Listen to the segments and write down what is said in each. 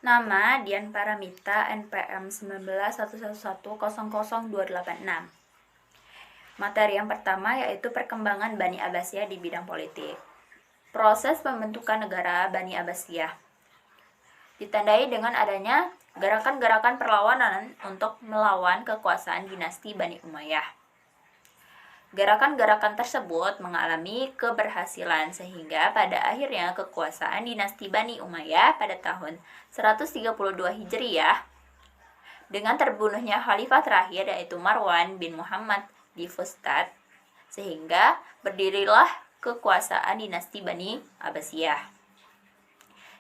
Nama Dian Paramita, NPM 191111000286. Materi yang pertama yaitu perkembangan Bani Abbasiyah di bidang politik. Proses pembentukan negara Bani Abbasiyah ditandai dengan adanya gerakan-gerakan perlawanan untuk melawan kekuasaan dinasti Bani Umayyah. Gerakan-gerakan tersebut mengalami keberhasilan sehingga pada akhirnya kekuasaan dinasti Bani Umayyah pada tahun 132 Hijriyah dengan terbunuhnya khalifah terakhir yaitu Marwan bin Muhammad di Fustat, sehingga berdirilah kekuasaan dinasti Bani Abbasiyah.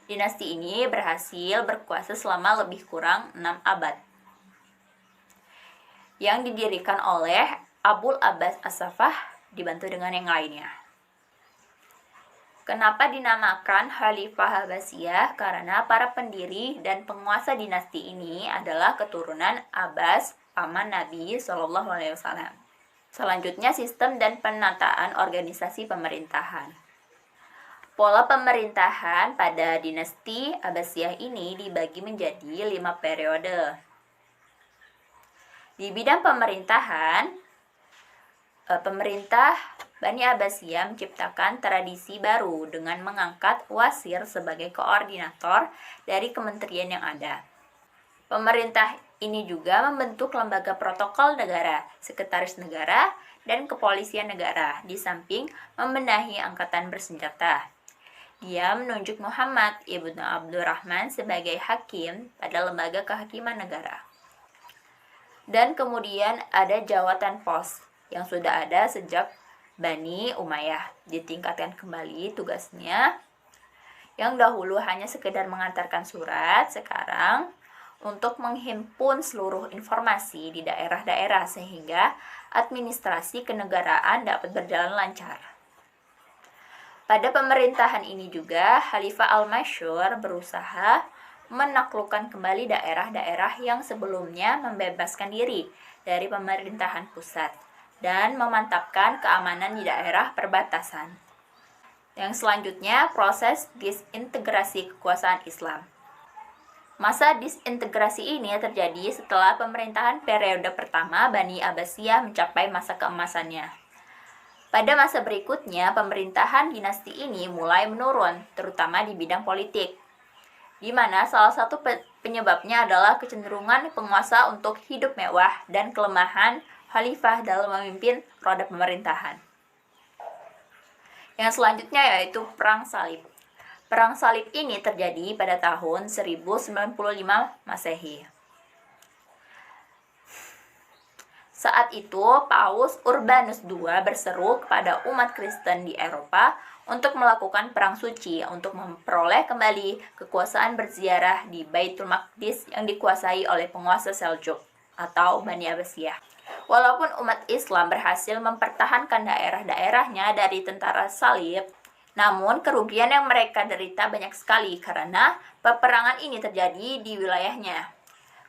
Dinasti ini berhasil berkuasa selama lebih kurang 6 abad, yang didirikan oleh Abul Abbas As-Saffah dibantu dengan yang lainnya. Kenapa dinamakan Khalifah Abbasiyah? Karena para pendiri dan penguasa dinasti ini adalah keturunan Abbas, paman Nabi SAW. Selanjutnya, sistem dan penataan organisasi pemerintahan. Pola pemerintahan pada dinasti Abbasiyah ini dibagi menjadi 5 periode. Di bidang pemerintahan, pemerintah Bani Abbasiyah menciptakan tradisi baru dengan mengangkat wasir sebagai koordinator dari kementerian yang ada. Pemerintah ini juga membentuk lembaga protokol negara, sekretaris negara, dan kepolisian negara, di samping membenahi angkatan bersenjata. Dia menunjuk Muhammad ibnu Abdurrahman sebagai hakim pada lembaga kehakiman negara. Dan kemudian ada jawatan pos yang sudah ada sejak Bani Umayyah, ditingkatkan kembali tugasnya. Yang dahulu hanya sekedar mengantarkan surat, sekarang untuk menghimpun seluruh informasi di daerah-daerah sehingga administrasi kenegaraan dapat berjalan lancar. Pada pemerintahan ini juga Khalifah Al-Masyur berusaha menaklukkan kembali daerah-daerah yang sebelumnya membebaskan diri dari pemerintahan pusat dan memantapkan keamanan di daerah perbatasan. Yang selanjutnya, proses disintegrasi kekuasaan Islam. Masa disintegrasi ini terjadi setelah pemerintahan periode pertama Bani Abbasiyah mencapai masa keemasannya. Pada masa berikutnya, pemerintahan dinasti ini mulai menurun, terutama di bidang politik, di mana salah satu penyebabnya adalah kecenderungan penguasa untuk hidup mewah dan kelemahan khalifah dalam memimpin roda pemerintahan. Yang selanjutnya yaitu Perang Salib. Perang Salib ini terjadi pada tahun 1095 Masehi. Saat itu, Paus Urbanus II berseru kepada umat Kristen di Eropa untuk melakukan perang suci untuk memperoleh kembali kekuasaan berziarah di Baitul Maqdis yang dikuasai oleh penguasa Seljuk atau Bani Abbasiyah. Walaupun umat Islam berhasil mempertahankan daerah-daerahnya dari tentara salib, namun kerugian yang mereka derita banyak sekali karena peperangan ini terjadi di wilayahnya.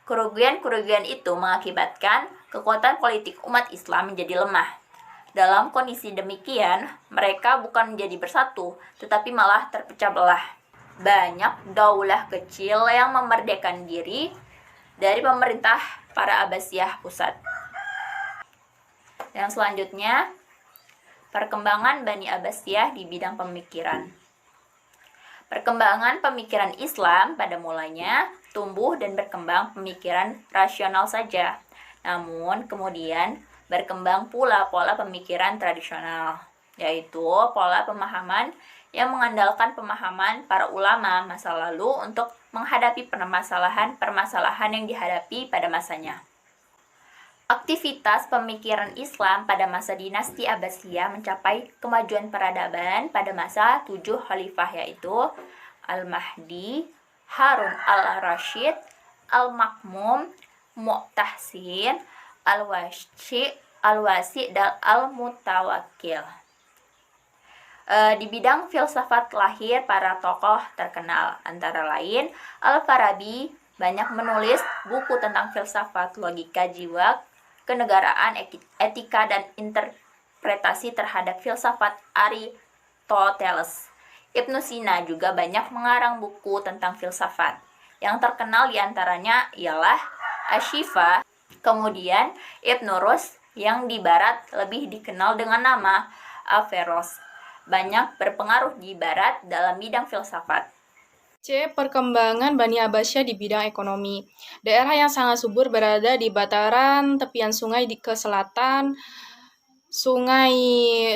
Kerugian-kerugian itu mengakibatkan kekuatan politik umat Islam menjadi lemah. Dalam kondisi demikian, mereka bukan menjadi bersatu, tetapi malah terpecah belah. Banyak daulah kecil yang memerdekakan diri dari pemerintah para Abbasiyah pusat. Yang selanjutnya, perkembangan Bani Abbasiyah di bidang pemikiran. Perkembangan pemikiran Islam pada mulanya tumbuh dan berkembang pemikiran rasional saja. Namun kemudian berkembang pula pola pemikiran tradisional, yaitu pola pemahaman yang mengandalkan pemahaman para ulama masa lalu untuk menghadapi permasalahan-permasalahan yang dihadapi pada masanya. Aktivitas pemikiran Islam pada masa dinasti Abbasiyah mencapai kemajuan peradaban pada masa 7 khalifah, yaitu Al-Mahdi, Harun al-Rashid, Al-Makmum, Mu'tahsin, Al-Wasi, dan Al-Mutawakkil. Di bidang filsafat lahir para tokoh terkenal, antara lain Al-Farabi banyak menulis buku tentang filsafat, logika jiwa, kenegaraan, etika, dan interpretasi terhadap filsafat Aristoteles. Ibnu Sina juga banyak mengarang buku tentang filsafat. Yang terkenal diantaranya ialah Ashifa, kemudian Ibnu Rus yang di barat lebih dikenal dengan nama Averroes. Banyak berpengaruh di barat dalam bidang filsafat. C. Perkembangan Bani Abbasiyah di bidang ekonomi. Daerah yang sangat subur berada di bataran tepian sungai ke selatan, Sungai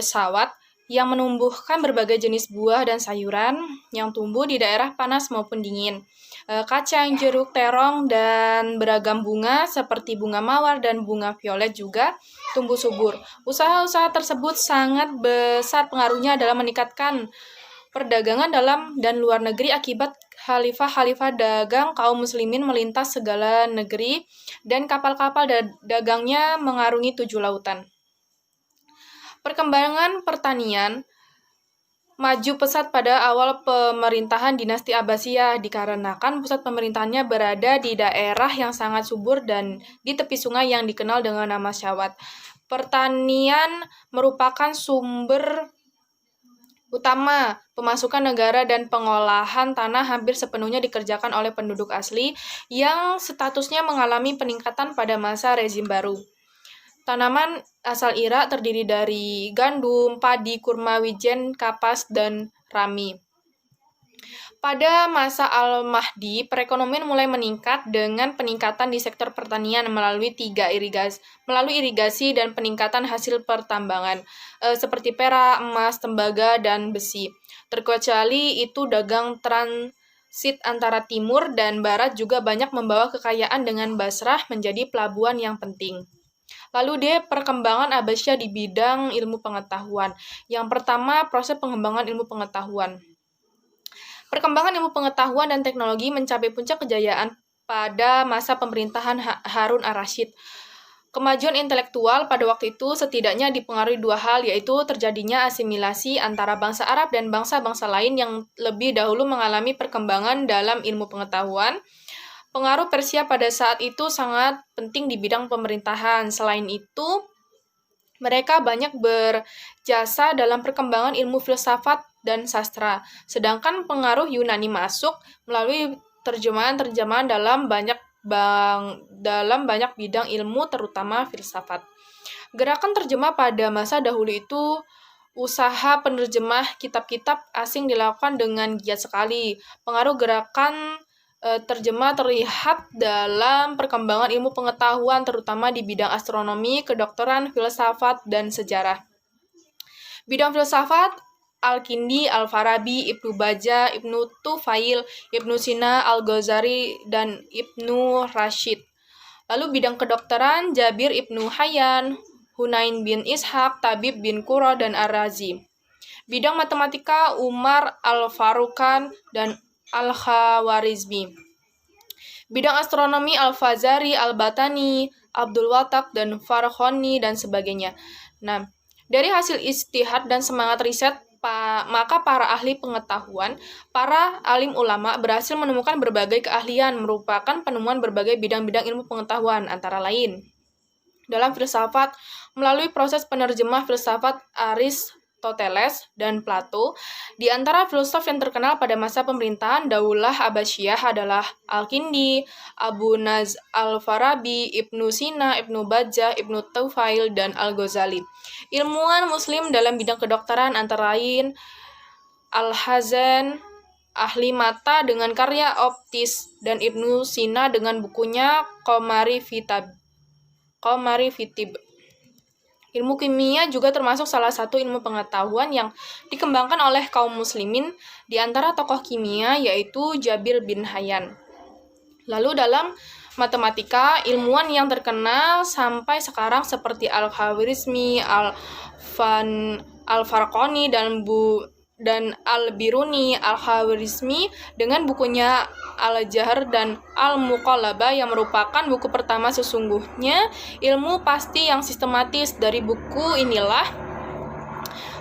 Sawat, yang menumbuhkan berbagai jenis buah dan sayuran yang tumbuh di daerah panas maupun dingin. Kacang, jeruk, terong, dan beragam bunga seperti bunga mawar dan bunga violet juga tumbuh subur. Usaha-usaha tersebut sangat besar pengaruhnya dalam meningkatkan perdagangan dalam dan luar negeri akibat khalifah-khalifah dagang kaum muslimin melintas segala negeri dan kapal-kapal dagangnya mengarungi 7 lautan. Perkembangan pertanian maju pesat pada awal pemerintahan dinasti Abbasiyah dikarenakan pusat pemerintahannya berada di daerah yang sangat subur dan di tepi sungai yang dikenal dengan nama Syawat. Pertanian merupakan sumber utama pemasukan negara dan pengolahan tanah hampir sepenuhnya dikerjakan oleh penduduk asli yang statusnya mengalami peningkatan pada masa rezim baru. Tanaman asal Irak terdiri dari gandum, padi, kurma, wijen, kapas, dan rami. Pada masa Al-Mahdi, perekonomian mulai meningkat dengan peningkatan di sektor pertanian melalui irigasi dan peningkatan hasil pertambangan seperti perak, emas, tembaga, dan besi. Terkecuali itu dagang transit antara timur dan barat juga banyak membawa kekayaan dengan Basrah menjadi pelabuhan yang penting. Lalu perkembangan Abbasiyah di bidang ilmu pengetahuan. Yang pertama, proses pengembangan ilmu pengetahuan. Perkembangan ilmu pengetahuan dan teknologi mencapai puncak kejayaan pada masa pemerintahan Harun ar-Rasyid. Kemajuan intelektual pada waktu itu setidaknya dipengaruhi dua hal, yaitu terjadinya asimilasi antara bangsa Arab dan bangsa-bangsa lain yang lebih dahulu mengalami perkembangan dalam ilmu pengetahuan. Pengaruh Persia pada saat itu sangat penting di bidang pemerintahan. Selain itu, mereka banyak berjasa dalam perkembangan ilmu filsafat dan sastra, sedangkan pengaruh Yunani masuk melalui terjemahan-terjemahan dalam banyak bidang ilmu, terutama filsafat. Gerakan terjemah pada masa dahulu itu usaha penerjemah kitab-kitab asing dilakukan dengan giat sekali. Pengaruh gerakan terjemah terlihat dalam perkembangan ilmu pengetahuan, terutama di bidang astronomi, kedokteran, filsafat, dan sejarah. Bidang filsafat, Al-Kindi, Al-Farabi, Ibnu Bajjah, Ibnu Tufail, Ibnu Sina, Al-Ghazali, dan Ibnu Rashid. Lalu bidang kedokteran, Jabir Ibnu Hayyan, Hunain bin Ishaq, Tabib bin Qurra, dan Ar-Razi. Bidang matematika, Umar Al-Faruqan, dan Al-Khawarizmi. Bidang astronomi, Al-Fazari, Al-Batani, Abdul Watak, dan Farkhoni, dan sebagainya. Nah, dari hasil ijtihad dan semangat riset, maka para ahli pengetahuan, para alim ulama berhasil menemukan berbagai keahlian, merupakan penemuan berbagai bidang-bidang ilmu pengetahuan, antara lain dalam filsafat, melalui proses penerjemah filsafat Aristoteles dan Plato. Di antara filsuf yang terkenal pada masa pemerintahan Daulah Abbasiyah adalah Al-Kindi, Abu Naz Al-Farabi, Ibnu Sina, Ibnu Bajjah, Ibnu Tufail, dan Al-Ghazali. Ilmuwan muslim dalam bidang kedokteran antara lain Al-Hazan, ahli mata dengan karya optis, dan Ibnu Sina dengan bukunya Qamari Fitib. Ilmu kimia juga termasuk salah satu ilmu pengetahuan yang dikembangkan oleh kaum muslimin. Di antara tokoh kimia yaitu Jabir bin Hayyan. Lalu dalam matematika, ilmuwan yang terkenal sampai sekarang seperti Al-Khawarizmi, Al-Farqani, dan Al-Biruni. Al-Khawarizmi dengan bukunya Al-Jahr dan Al-Muqallabah yang merupakan buku pertama sesungguhnya ilmu pasti yang sistematis. Dari buku inilah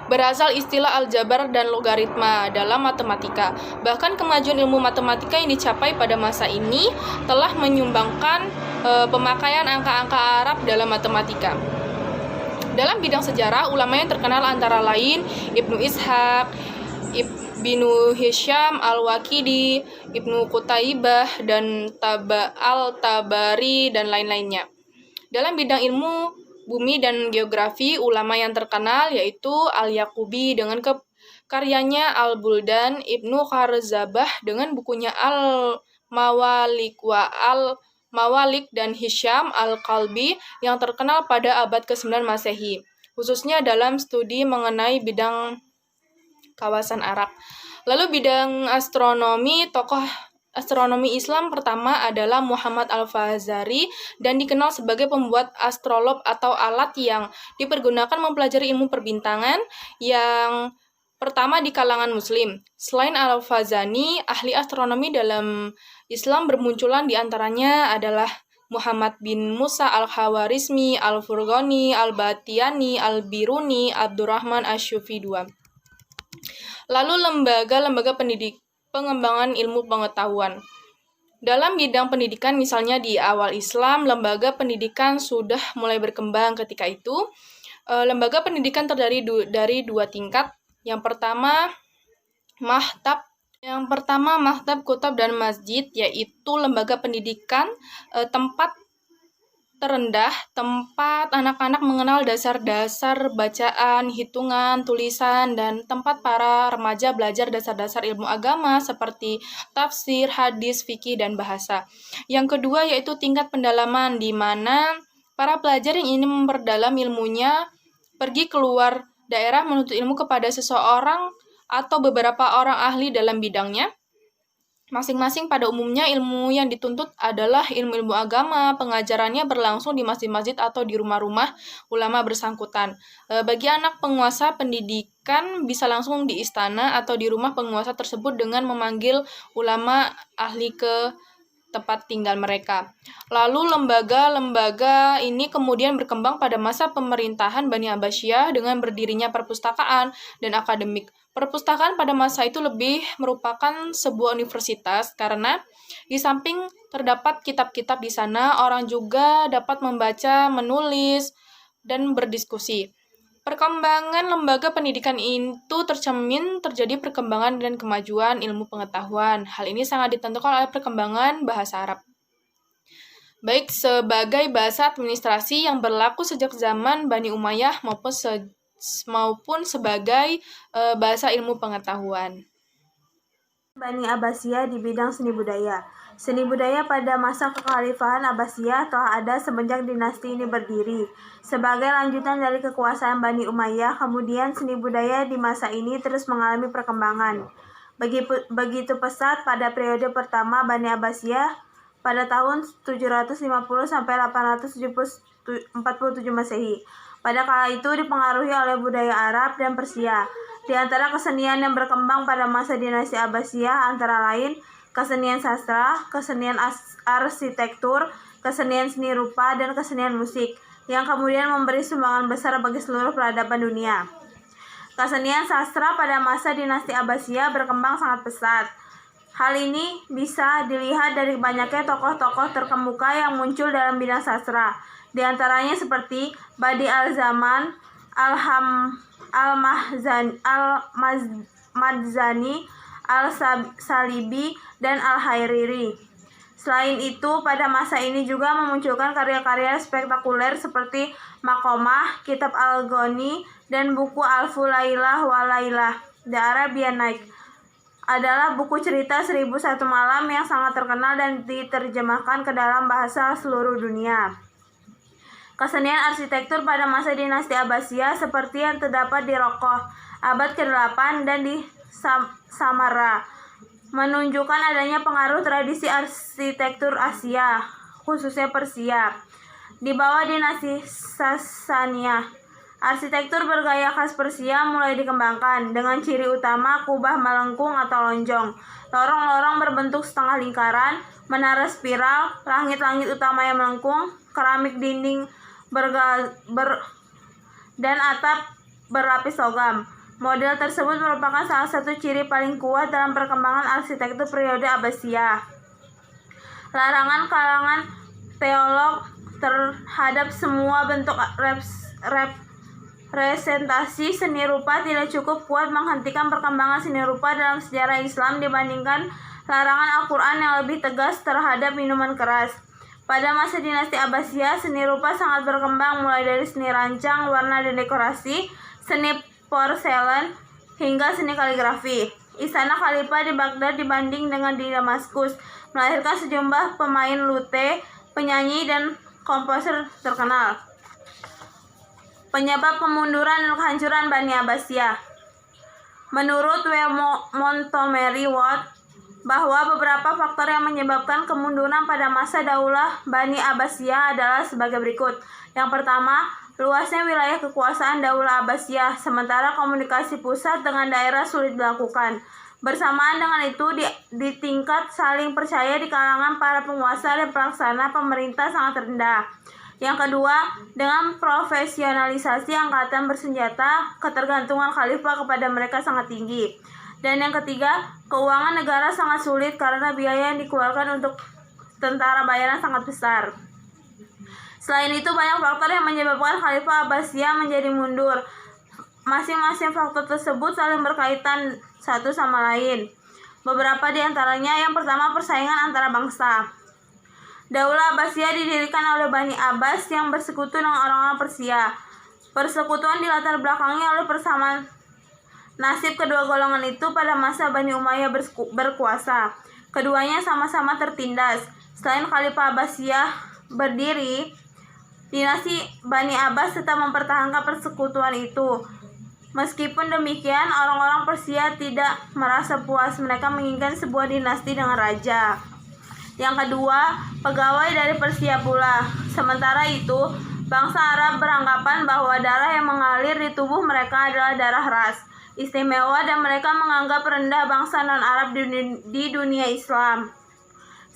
berasal istilah aljabar dan logaritma dalam matematika. Bahkan kemajuan ilmu matematika yang dicapai pada masa ini telah menyumbangkan pemakaian angka-angka Arab dalam matematika. Dalam bidang sejarah, ulama yang terkenal antara lain Ibnu Ishaq, Binu Hisham, Al-Waqidi, Ibnu Qutaibah, dan Al-Tabari, dan lain-lainnya. Dalam bidang ilmu bumi dan geografi, ulama yang terkenal yaitu Al-Yaqubi dengan karyanya Al-Buldan, Ibnu Kharzabah dengan bukunya Al-Mawalik Al-Mawalik, dan Hisham Al-Qalbi yang terkenal pada abad ke-9 Masehi, khususnya dalam studi mengenai bidang kawasan Arab. Lalu bidang astronomi, tokoh astronomi Islam pertama adalah Muhammad Al-Fazari dan dikenal sebagai pembuat astrolab atau alat yang dipergunakan mempelajari ilmu perbintangan yang pertama di kalangan muslim. Selain Al-Fazani, ahli astronomi dalam Islam bermunculan di antaranya adalah Muhammad bin Musa Al-Khawarizmi, Al-Furghani, Al-Batiani, Al-Biruni, Abdurrahman Asy-Syufi II. Lalu lembaga-lembaga pengembangan ilmu pengetahuan. Dalam bidang pendidikan, misalnya di awal Islam, lembaga pendidikan sudah mulai berkembang ketika itu. Lembaga pendidikan terdiri dari 2 tingkat. Yang pertama, Maktab, Kutab, dan Masjid, yaitu lembaga pendidikan tempat terendah, tempat anak-anak mengenal dasar-dasar bacaan, hitungan, tulisan, dan tempat para remaja belajar dasar-dasar ilmu agama seperti tafsir, hadis, fikih, dan bahasa. Yang kedua yaitu tingkat pendalaman, di mana para pelajar yang ingin memperdalam ilmunya pergi keluar daerah menuntut ilmu kepada seseorang atau beberapa orang ahli dalam bidangnya. Masing-masing pada umumnya ilmu yang dituntut adalah ilmu-ilmu agama, pengajarannya berlangsung di masjid-masjid atau di rumah-rumah ulama bersangkutan. Bagi anak penguasa pendidikan bisa langsung di istana atau di rumah penguasa tersebut dengan memanggil ulama ahli ke tempat tinggal mereka. Lalu lembaga-lembaga ini kemudian berkembang pada masa pemerintahan Bani Abbasiyah dengan berdirinya perpustakaan dan akademik. Perpustakaan pada masa itu lebih merupakan sebuah universitas karena di samping terdapat kitab-kitab di sana, orang juga dapat membaca, menulis, dan berdiskusi. Perkembangan lembaga pendidikan itu terjadi perkembangan dan kemajuan ilmu pengetahuan. Hal ini sangat ditentukan oleh perkembangan bahasa Arab, baik sebagai bahasa administrasi yang berlaku sejak zaman Bani Umayyah maupun sebagai bahasa ilmu pengetahuan. Bani Abbasiyah di bidang seni budaya. Seni budaya pada masa kekhalifahan Abbasiyah telah ada semenjak dinasti ini berdiri. Sebagai lanjutan dari kekuasaan Bani Umayyah, kemudian seni budaya di masa ini terus mengalami perkembangan. Begitu pesat pada periode pertama Bani Abbasiyah pada tahun 750 sampai 847 Masehi. Pada kala itu dipengaruhi oleh budaya Arab dan Persia. Di antara kesenian yang berkembang pada masa dinasti Abbasiyah antara lain kesenian sastra, kesenian arsitektur, kesenian seni rupa, dan kesenian musik, yang kemudian memberi sumbangan besar bagi seluruh peradaban dunia. Kesenian sastra pada masa dinasti Abbasiyah berkembang sangat pesat. Hal ini bisa dilihat dari banyaknya tokoh-tokoh terkemuka yang muncul dalam bidang sastra. Di antaranya seperti Badi al-Zaman, Al-Madzani, Al-Salibi, dan Al-Hairiri. Selain itu, pada masa ini juga memunculkan karya-karya spektakuler seperti Maqomah, Kitab Al-Ghani, dan buku Alfu Lailah wa Lailah, The Arabian Night. Adalah buku cerita 1001 Malam yang sangat terkenal dan diterjemahkan ke dalam bahasa seluruh dunia. Kesenian arsitektur pada masa dinasti Abbasiyah seperti yang terdapat di Rokoh, abad ke-8 dan di Samarra, menunjukkan adanya pengaruh tradisi arsitektur Asia, khususnya Persia. Di bawah dinasti Sasaniyah, arsitektur bergaya khas Persia mulai dikembangkan, dengan ciri utama kubah melengkung atau lonjong, lorong-lorong berbentuk setengah lingkaran, menara spiral, langit-langit utama yang melengkung, keramik dinding dan atap berlapis logam. Model tersebut merupakan salah satu ciri paling kuat dalam perkembangan arsitektur periode Abbasiyah. Larangan kalangan teolog terhadap semua bentuk Presentasi seni rupa tidak cukup kuat menghentikan perkembangan seni rupa dalam sejarah Islam dibandingkan larangan Al-Quran yang lebih tegas terhadap minuman keras. Pada masa dinasti Abbasiyah, seni rupa sangat berkembang mulai dari seni rancang, warna dan dekorasi, seni porselen, hingga seni kaligrafi. Istana Khalifah di Baghdad dibanding dengan di Damaskus, melahirkan sejumlah pemain lute, penyanyi, dan komposer terkenal. Penyebab kemunduran dan kehancuran Bani Abbasiyah. Menurut W. Montgomery Watt, bahwa beberapa faktor yang menyebabkan kemunduran pada masa Daulah Bani Abbasiyah adalah sebagai berikut. Yang pertama, luasnya wilayah kekuasaan Daulah Abbasiyah, sementara komunikasi pusat dengan daerah sulit dilakukan. Bersamaan dengan itu, di tingkat saling percaya di kalangan para penguasa dan pelaksana pemerintah sangat rendah. Yang kedua, dengan profesionalisasi angkatan bersenjata, ketergantungan khalifah kepada mereka sangat tinggi. Dan yang ketiga, keuangan negara sangat sulit karena biaya yang dikeluarkan untuk tentara bayaran sangat besar. Selain itu, banyak faktor yang menyebabkan Khalifah Abbasiyah menjadi mundur. Masing-masing faktor tersebut saling berkaitan satu sama lain. Beberapa di antaranya, yang pertama, persaingan antara bangsa. Daulah Abbasiyah didirikan oleh Bani Abbas yang bersekutu dengan orang-orang Persia. Persekutuan dilatar belakangi oleh persamaan nasib kedua golongan itu pada masa Bani Umayyah berkuasa. Keduanya sama-sama tertindas. Selain Khalifah Abbasiyah berdiri, dinasti Bani Abbas tetap mempertahankan persekutuan itu. Meskipun demikian, orang-orang Persia tidak merasa puas. Mereka menginginkan sebuah dinasti dengan raja. Yang kedua, pegawai dari Persia pula. Sementara itu, bangsa Arab beranggapan bahwa darah yang mengalir di tubuh mereka adalah darah ras istimewa dan mereka menganggap rendah bangsa non-Arab di dunia Islam.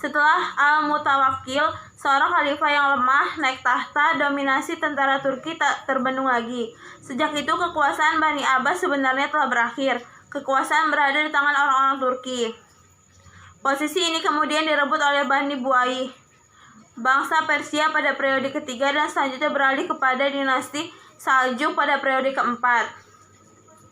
Setelah Al-Mutawakkil, seorang khalifah yang lemah, naik tahta, dominasi tentara Turki tak terbendung lagi. Sejak itu kekuasaan Bani Abbas sebenarnya telah berakhir. Kekuasaan berada di tangan orang-orang Turki. Posisi ini kemudian direbut oleh Bani Buai, bangsa Persia pada periode ketiga, dan selanjutnya beralih kepada dinasti Saljuk pada periode keempat.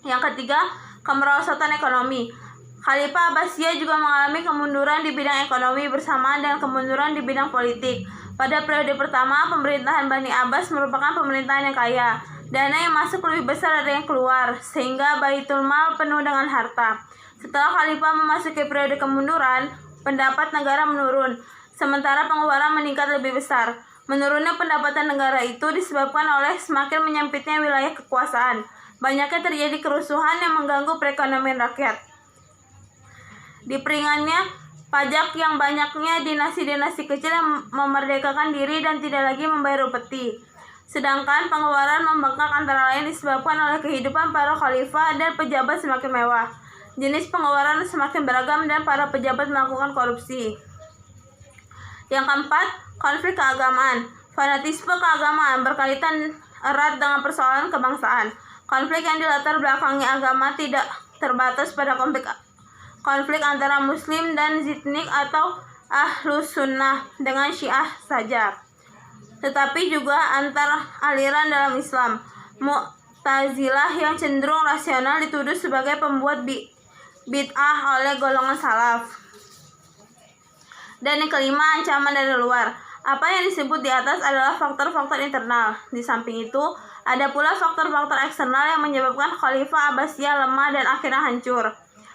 Yang ketiga, kemerosotan ekonomi. Khalifah Abbasiyah juga mengalami kemunduran di bidang ekonomi bersamaan dengan kemunduran di bidang politik. Pada periode pertama, pemerintahan Bani Abbas merupakan pemerintahan yang kaya. Dana yang masuk lebih besar dari yang keluar, sehingga Baitul Mal penuh dengan harta. Setelah Khalifah memasuki periode kemunduran, pendapat negara menurun, sementara pengeluaran meningkat lebih besar. Menurunnya pendapatan negara itu disebabkan oleh semakin menyempitnya wilayah kekuasaan. Banyaknya terjadi kerusuhan yang mengganggu perekonomian rakyat. Diperingannya pajak yang banyaknya dinasti-dinasti kecil yang memerdekakan diri dan tidak lagi membayar upeti. Sedangkan pengeluaran membengkak antara lain disebabkan oleh kehidupan para khalifah dan pejabat semakin mewah. Jenis pengeluaran semakin beragam dan para pejabat melakukan korupsi. Yang keempat, konflik keagamaan. Fanatisme keagamaan berkaitan erat dengan persoalan kebangsaan. Konflik yang dilatar belakangi agama tidak terbatas pada konflik antara Muslim dan Zidnik atau Ahlus Sunnah dengan Syiah saja, tetapi juga antar aliran dalam Islam. Mu'tazilah yang cenderung rasional dituduh sebagai pembuat bid'ah oleh golongan salaf. Dan yang kelima, ancaman dari luar. Apa yang disebut di atas adalah faktor-faktor internal. Di samping itu, ada pula faktor-faktor eksternal yang menyebabkan Khalifah Abbasiyah lemah dan akhirnya hancur.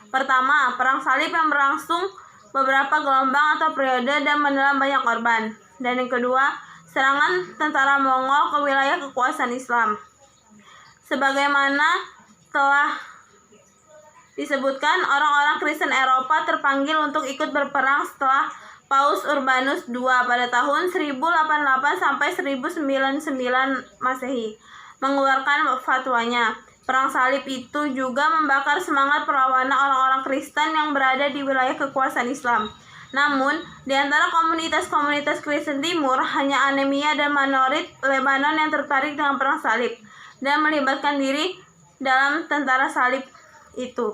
Pertama, perang salib yang berlangsung beberapa gelombang atau periode dan menelan banyak korban. Dan yang kedua, serangan tentara Mongol ke wilayah kekuasaan Islam. Sebagaimana telah disebutkan, orang-orang Kristen Eropa terpanggil untuk ikut berperang setelah Paus Urbanus II pada tahun 1088 sampai 1099 Masehi mengeluarkan fatwanya. Perang salib itu juga membakar semangat perlawanan orang-orang Kristen yang berada di wilayah kekuasaan Islam. Namun, di antara komunitas-komunitas Kristen Timur, hanya Anemia dan Manorit Lebanon yang tertarik dengan perang salib dan melibatkan diri dalam tentara salib itu.